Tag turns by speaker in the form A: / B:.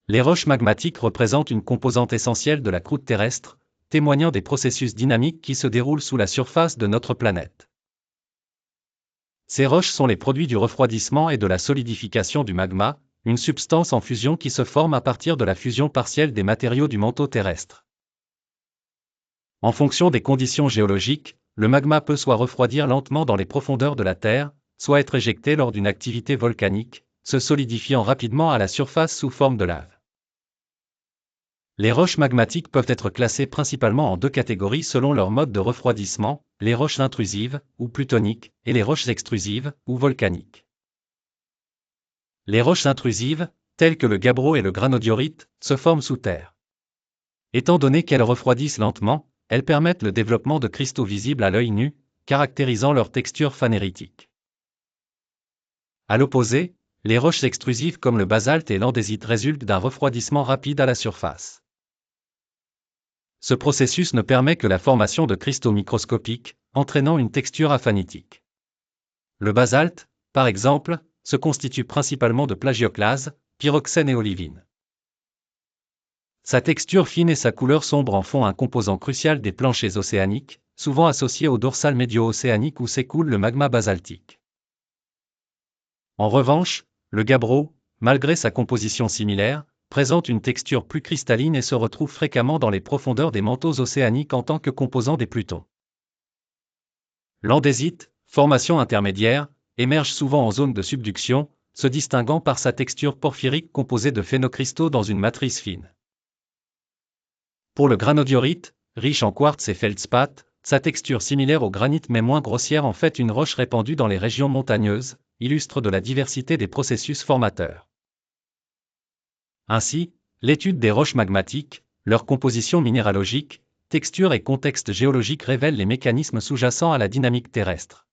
A: Les roches magmatiques représentent une composante essentielle de la croûte terrestre, témoignant des processus dynamiques qui se déroulent sous la surface de notre planète. Ces roches sont les produits du refroidissement et de la solidification du magma, une substance en fusion qui se forme à partir de la fusion partielle des matériaux du manteau terrestre. En fonction des conditions géologiques, le magma peut soit refroidir lentement dans les profondeurs de la Terre, soit être éjecté lors d'une activité volcanique, se solidifiant rapidement à la surface sous forme de lave. Les roches magmatiques peuvent être classées principalement en deux catégories selon leur mode de refroidissement, les roches intrusives, ou plutoniques, et les roches extrusives, ou volcaniques. Les roches intrusives, telles que le gabbro et le granodiorite, se forment sous terre. Étant donné qu'elles refroidissent lentement, elles permettent le développement de cristaux visibles à l'œil nu, caractérisant leur texture phanéritique. À l'opposé, les roches extrusives comme le basalte et l'andésite résultent d'un refroidissement rapide à la surface. Ce processus ne permet que la formation de cristaux microscopiques, entraînant une texture aphanitique. Le basalte, par exemple, se constitue principalement de plagioclase, pyroxène et olivine. Sa texture fine et sa couleur sombre en font un composant crucial des planchers océaniques, souvent associé au dorsal médio-océanique où s'écoule le magma basaltique. En revanche, le gabbro, malgré sa composition similaire, présente une texture plus cristalline et se retrouve fréquemment dans les profondeurs des manteaux océaniques en tant que composant des plutons. L'andésite, formation intermédiaire, émerge souvent en zone de subduction, se distinguant par sa texture porphyrique composée de phénocristaux dans une matrice fine. Pour le granodiorite, riche en quartz et feldspath, sa texture similaire au granit mais moins grossière en fait une roche répandue dans les régions montagneuses, illustre de la diversité des processus formateurs. Ainsi, l'étude des roches magmatiques, leur composition minéralogique, texture et contexte géologique révèlent les mécanismes sous-jacents à la dynamique terrestre.